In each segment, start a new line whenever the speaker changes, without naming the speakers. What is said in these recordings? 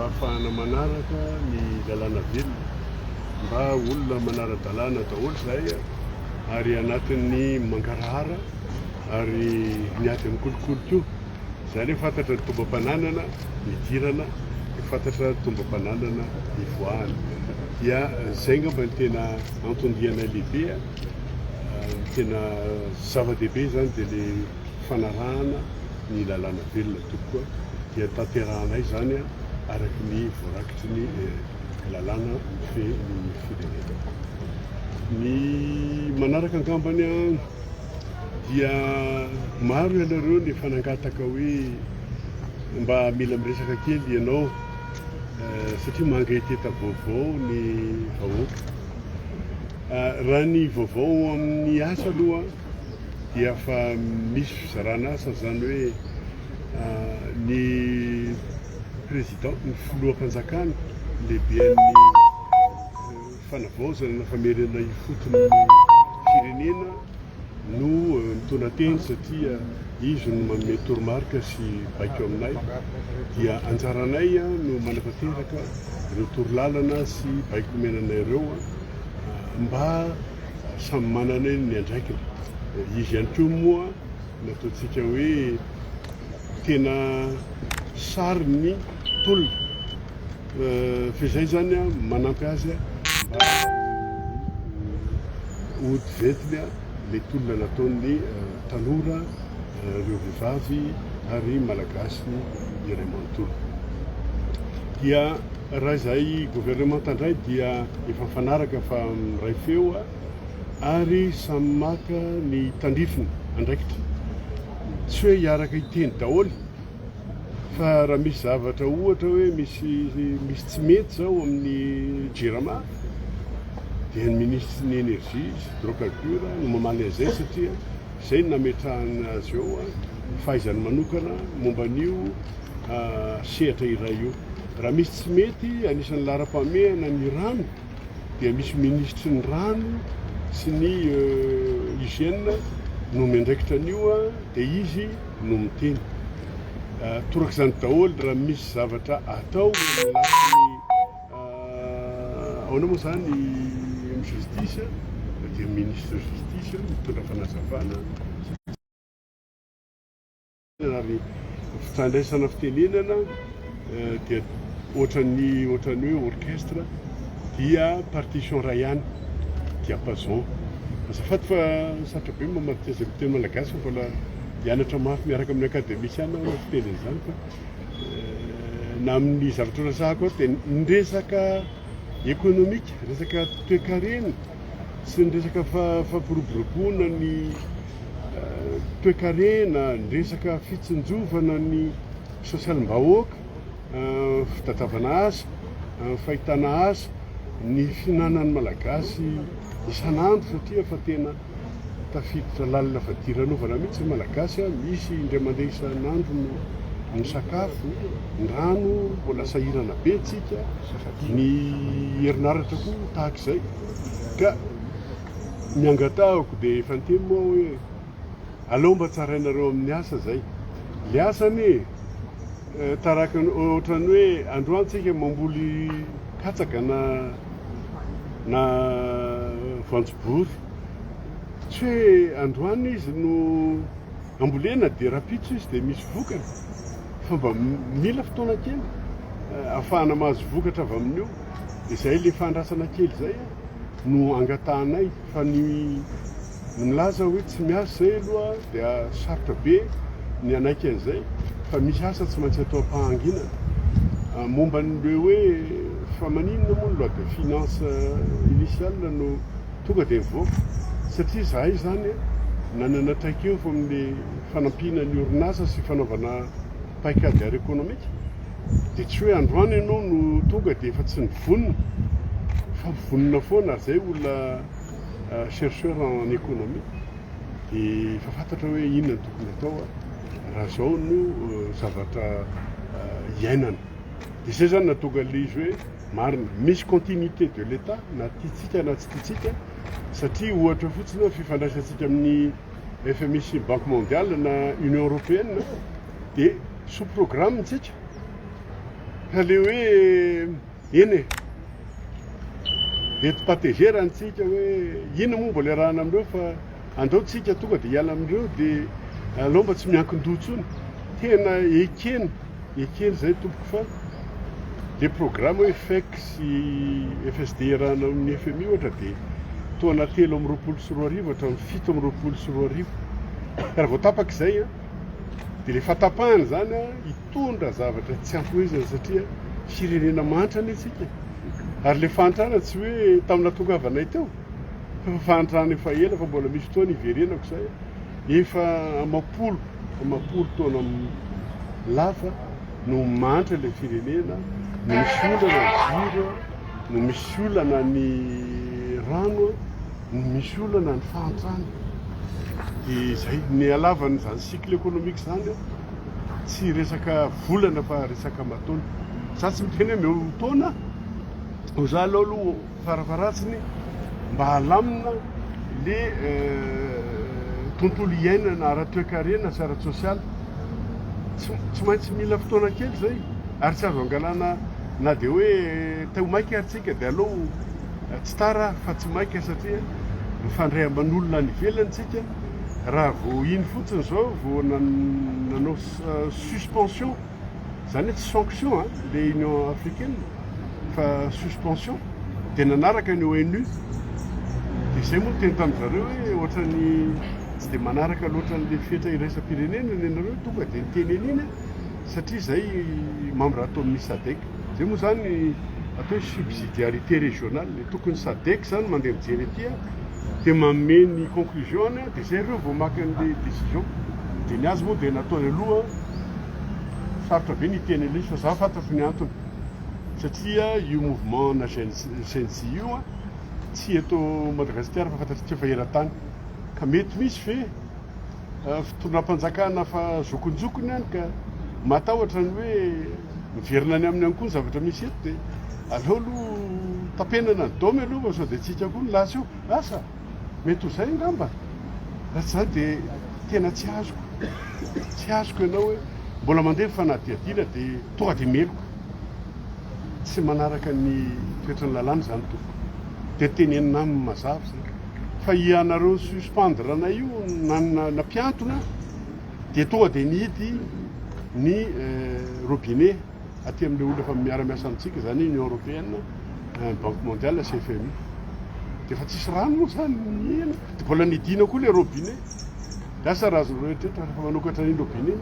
ahafahana manaraka ny lalàna velona mba olona manara-dalàna daholo izay ary anatin'ny mangarahara ary miady amin'ny kolokolo izany hoe fantatra ny tombam-pananana midirana, fantatra ny tombam-pananana mivoahana. Dia izay ngamba ny tena antondiana lehibe, tena zava-dehibe izany dia le fanarahana ny lalàna velona tokoa dia tanterahanay izany araky ny voarakitry ny lalàna ny firenena. Ny manaraka angambany dia maro ianareo ny fanangataka hoe mba mila miresaka kely ianao satria mangaiteta vaovao ny vahoaka. Raha ny vaovao amin'ny asa aloha dia fa misy fizarana asa zany hoe ny président ny filoham-panjakana lehiben'ny fanavaozana na famerena ifotony firenena no mitondra teny satria izy no manome toromarika sy baiko aminay dia anjaranay no manatanteraka ireo torolalana sy baiko menanay ireo mba samy manana ny andraikiny. Izy ihany koa moa nataontsika hoe tena sariny tolona fezay zany manampy azy mba ody vetiny le tolona nataon'ny tanora, ireo vehivavy ary malagasy iray manontolo. Dia raha izay gouvernement indray dia efa mifanaraka fa miray feo ary samy maka ny tandrifiny andraikitra. Tsy hoe hiaraka hiteny daholo fa raha misy zavatra ohatra hoe misy tsy mety zao amin'ny JIRAMA dia ny ministre ny énergie sy hydrocarbure no mamaly an'izay satria izay nametrahana azy eo fahaizany manokana momba an'io sehatra iray io. Raha misy tsy mety anisan'ny laharam-pahamehana ny rano dia misy ministre ny rano sy ny hygiène no miandraikitra an'io dia izy no miteny. Toraka izany daholo raha misy zavatra atao lasiny ahoana moa zany amin'ny justice dia ministre justice mitondra fanazavana ary fitandraisana fitenenana dia ohatran'ny hoe orchestre dia partition ray ihany diapason. Azafady fa sarotra be mamateza miteny malagasy fa mbola hianatra mafy miaraka amin'ny akademisiana ao fiteny izany fa na amin'ny zavatra resahako dia ny resaka économique, resaka toe-karena sy ny resaka fampiroboroboana ny toe-karena, ny resaka fitsinjovana ny sosialim-bahoaka, fitatavana asa, fahitana asa, ny finanan'ny malagasy isan'andro satria fa tena tafiditra lalina fadiran'ovana mihitsy malagasy misy indray mandeha isan'andro ny sakafo, ny rano mbola sahirana be tsika, ny herinaratra koa tahaka izay ka miangatahako dia efa niteny moa hoe aleo mba tsarainareo amin'ny asa zay. Le asany taraka ohatran'ny hoe androantsika mamboly katsaka na voanjobory, tsy hoe androany izy no ambolena dia rapitso izy dia misy vokany fa mba mila fotoana kely ahafahana mahazo vokatra avy amin'io. Izay le fandrasana kely izay no angatahanay fa ny milaza hoe tsy miasa izay aloha dia sarotra be ny anaiky an'izay fa misy asa tsy maintsy atao am-pahanginana. Momba n'ireo hoe fa maninona moa ny loi de finance initiale no tonga dia mivoaka satria zahay zany nanana traikefa amin'le fanampiana ny orinasa sy fanaovana paikady ara économique dia tsy hoe androany ianao no tonga dia efa tsy nivonina fa mivonina foana zay olona chercheur en économie dia efa fantatra hoe inona tokony atao raha zao no zavatra iainana. Dia izay zany natonga le izy hoe marina misy continuité de l'état na tiatsika na tsy tiatsika satria ohatra fotsiny fifandraisantsika amin'ny FMI sy Banque mondiale na Union européenne dia sous programme tsika le hoe eny eti-patégera antsika hoe ino moa mbola arahana amindreo fa andao tsika tonga dia hiala amindreo dia alao mba tsy miankin-dotsony tena ekeny zay tompoko fa le programme hoe FEC sy FSD arahana amin'ny FMI ohatra dia taona 3 amby 24 hatramin'ny 7 amby 24 raha vao tapak'izay dia le fatapahana zany hitondra zavatra tsy ampoizina satria firenena mantrany itsika ary le fahantrana tsy hoe tamina tongavanay teo fa fahantrana efa ela fa mbola misy fotoana iverenako zay efa amapolo taona lafa no mantra le firenena no misy olana jiro no misy olana ny rano no misy olana ny fahantrana dia zay ny alavany zany cycle économique zany tsy resaka volana fa resaka matona za tsy miteny hoe meo taona ho za alao aloha farafaratsiny mba halamina le tontolo iainana ara-toekarena sy ara-tsosialy tsy maintsy mila fotoana kely zay ary tsy azo angalana na dia hoe tao maika aritsika dia alao tsy tara fa tsy maika satria mifandray aman'olona ny ivelanytsika raha vao iny fotsiny zao vao nanao suspension zany hoe tsy sanction le Union africaine fa suspension dia nanaraka ny ONU dia zay moa teny tamin'zareo hoe ohatrany tsy dia manaraka loatra n'le fetra iraisam-pirenena ny anareo tonga dia niteny an'iny satria zay membre atao amin'ny SADC zay moa zany atao hoe subsidiarité régionale tokony SADC zany mandeha mijery aty dia manome ny conclusion dia zay ireo vao maka an'le décision dia ny azy moa dia nataony aloha sarotra be ny teny an'izy fa za fantatro ny antony satria io mouvement na GNC io tsy eto Madagasikara fa fantatrika efa era-tany ka mety misy fe fitondram-panjakana fa zokonjokony ihany ka matahotra ny hoe miverina any amin'ny ankoa ny zavatra misy eto dia aleo aloha tapenana ny dôme aloha sao dia tsika koa ny lasy io asa mety ho zay ngamba raha tsy zany dia tena tsy azoko ianao hoe mbola mandeha fanadihadina dia tonga dia meloko tsy manaraka ny toetrany lalàna zany toko dia tenenina amin'ny mazava zay fa ianareo suspendre anay io nampiantona dia tonga dia nihidy ny robinet aty amin'le olona fa miara-miasa amintsika zany Union européenne Banque mondiale sy FMI dia fa tsisy rano moa zany ena dia mbola nidina koa le robinet lasa raha azo rehetrrehetra rehefa manokatra ny robinet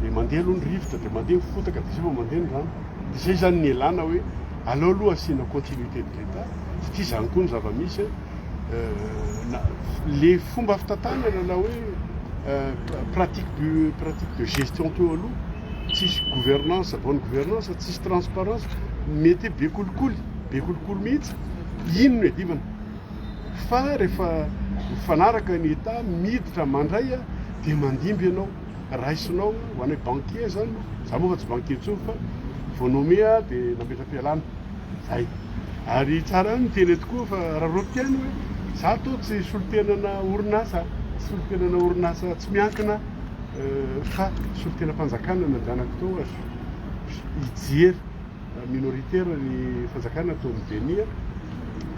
dia mandeha aloha ny rivotra dia mandeha fotaka dia zay vao mandeha ny rano dia zay zany ny elana hoe aleo aloha asiana continuité de l'état satria zany koa ny zava-misy le fomba fitantanana na hoe pratique de gestion teo aloha tsisy gouvernance bonne gouvernance tsisy transparence mety be kolikoly mihitsy ino no edivana fa rehefa mifanaraka ny état miditra mandray dia mandimby ianao raisinao ho anay banquier zany za moa fa tsy banquier tsony fa vonomea dia nametra-pialana zay ary tsara miteny tokoa fa raha rotiany hoe za atao tsy solotenana orinasa tsy miankina fa solotenam-panjakana nanjanako tao hijery minoritaire ny fanjakana atao amin'ny denia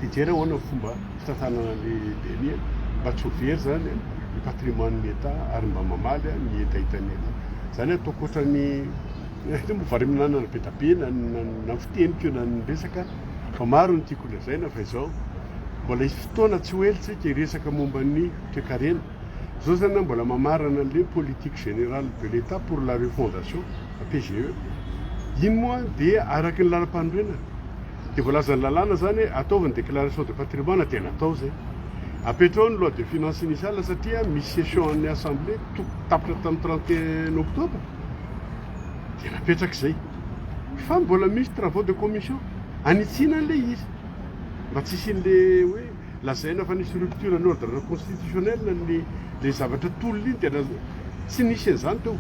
dia jery ahoana fomba fitantanana le denia mba tsy ho very zany ny patrimoine ny état ary mba mamaly ny etaitany état zany ataoko ohatrany vary minanana be tabe na fitenikeo na ny resaka fa maro ny tiako lazaina fa izao mbola isy fotoana tsy ho elitsika iresaka momba ny toekarena zao zany mbola mamarana le politique générale de l'état pour la refondation PGE iny moa dia araky ny lalam-panorenana dia voalazany lalàna zany ataovany déclaration de patrimoine tena atao zay apetrao ny loi de finance initiale satria misy session amin'ny assemblée tapitra tamin'ny 31 octobre dia napetraka izay fa mbola misy travaux de commission anitsina an'le izy mba tsy isian'le hoe lazaina fa nisy rupture ny ordre constitutionnel le zavatra tolona iny tena tsy nisy an'izany teo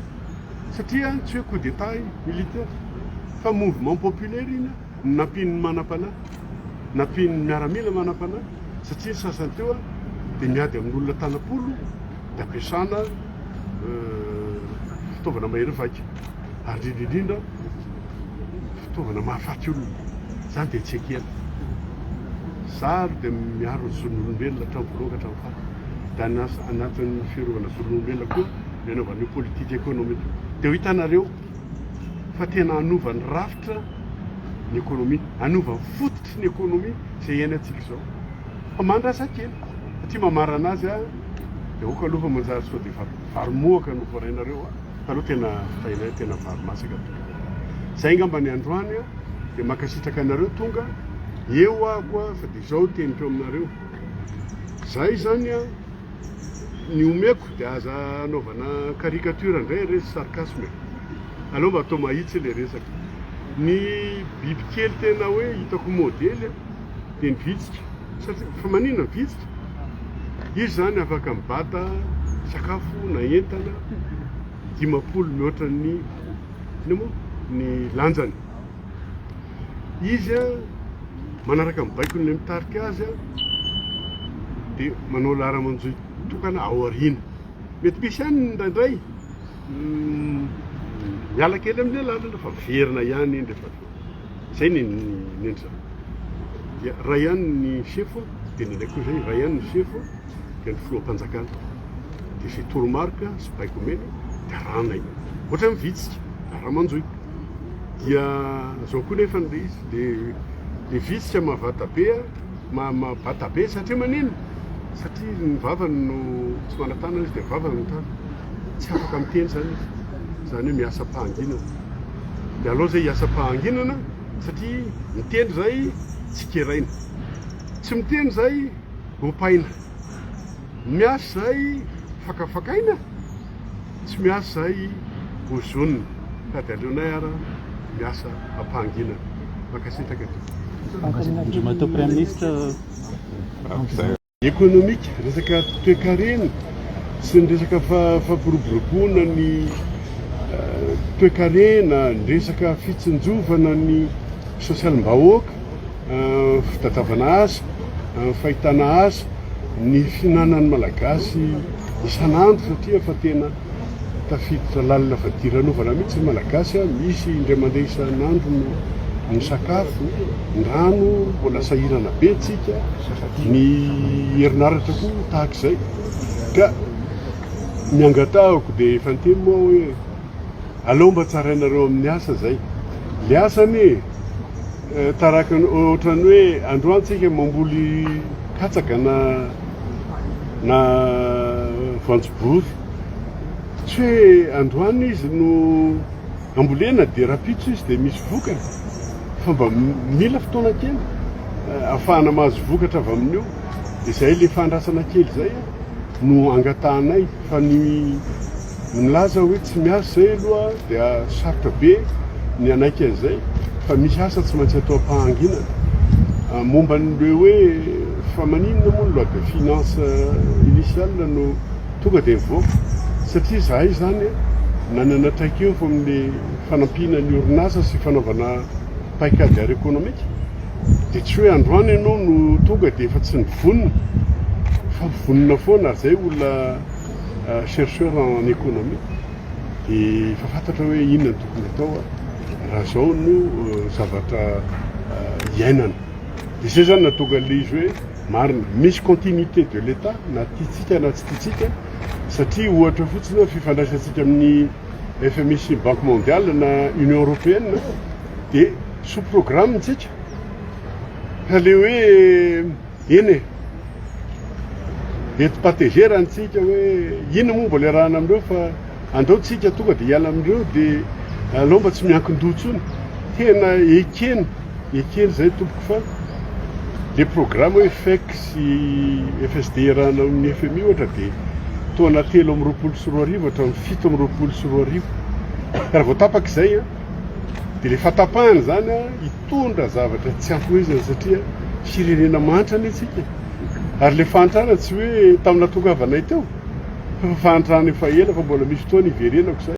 satria tsy hoe coup d'état militaire fa mouvement populaire iny nampiny manam-panahy nampiny miaramila manam-panahy satria ny sasany teo dia miady amin'olona tanapolo dia ampiasana fitaovana mahiriny vaika ary indrindrindra fitaovana mahafaty olona zany dia tsy ekely sary dia miaro ny zon'olombelona hatramin'ny voaloha ka hatramin'ny faty dia anatin'ny fiarovana zon'olombelona koa ny anaovan'io politika ekonomika dia ho hitanareo fa tena hanova ny rafitra ny ekonomia, hanova fototry ny ekonomia izay iainantsika izao fa mandrasa kely satria mamarana azy dia oka aloha fa manjary sao dia varomoaka no voarainareo taloha tena fitainay tena varomasaka zay ngamba ny androany dia makasitraka anareo tonga eo ahko fa dia izao teniko aminareo zay zany ny omeko dia aza anaovana caricature indray resy sarcasme aloha mba atao mahitsy ilay resaka ny bibikely tena hoe hitako modely dia ny vitsika satria fa manina ny vitsika izy zany afaka mibata sakafo na entana 50 mihoatra ny lanjany izy manaraka mibaiko ny mitarika azy dia manao lara-manjoy tokana ao arina mety misy ihany ndraindray miala kely amin'ilay lalana fa miverina ihany iny rehefa zay nendra dia ray ihany ny sefo dia nendray koa zay ray ihany ny sefo dia ny filohampanjakana dia zay toromarika sy baiko mena dia ranay ohatra mivitsika lara-manjoy dia zao koa nefa nle izy dia vitsika mavata be mabata be satria manino satria ny vavany no tsy manatana izy dia vavany no tana tsy afaka miteny zany izy zany hoe miasa pahanginana dia aloha zay hiasa pahanginana satria miteny zay tsy keraina tsy miteny zay opaina miasa zay fakafakaina tsy miasa zay ozonina ka dia aleonay ara miasa ampahanginana makasitraka
Matao Prime Ministre
économique resaka toe-karena sy ny resaka fampiroboroboana ny toe-karena ny resaka fitsinjovana ny sosialim-bahoaka fitadiavana asa fahitana asa ny finanan'ny malagasy isan'andro satria fa tena tafiditra lalina fadiranovana mihitsy ny malagasy misy indray mandeha isan'andro ny sakafo ny rano mbola sahirana be tsika ny herinaratra koa tahaka izay ka miangatahako dia efa niteny moa hoe aleo mba tsarainareo amin'ny asa zay le asany taraka ohatrany hoe androantsika mamboly katsaka na voanjobory tsy hoe androany izy no ambolena dia rapitso izy dia misy vokany fa mba mila fotoana kely ahafahana mahazo vokatra avy amin'io dia izay le fandrasana kely zay no angatahanay fa ny milaza hoe tsy miasa zay aloha dia sarotra be ny anaiky an'izay fa misy asa tsy maintsy atao am-pahanginana momba n'le hoe fa maninona moa ny loi de finance initiale no tonga dia mivoaka satria zahay zany nanana traika eo fa amin'le fanampihana ny orinasa sy fanaovana paikady ary économique dia tsy hoe androany ianao no tonga dia efa tsy nivonina fa mivonina foana ary zay olona chercheur en économie dia efa fantatra hoe inona ny tokony atao raha zao no zavatra iainana dia zay zany natonga le izy hoe marina misy continuité de l'état na tiatsika na tsy tiatsika satria ohatra fotsiny fifandraisantsika amin'ny FMI sy banque mondiale na union européenne dia sous programme tsika ka le hoe eny ety patégera antsika hoe ina moa mbola arahana amindreo fa andao tsika tonga dia hiala amindreo dia alao mba tsy miankin-dotsony tena ekeny zay tompoko fa le programme hoe FEC sy FSD arahana amin'ny FMI ohatra dia toana 3 sy 4 arivo hatramin'ny 7 sy 4 arivo ka raha vao tapaka izay dia le fatapahana zany hitondra zavatra tsy ampoizana satria firenena mantrany itsika ary le fahantrana tsy hoe tamina tongavanay teo fa fahantrana efa ela fa mbola misy fotoana hiverenako zay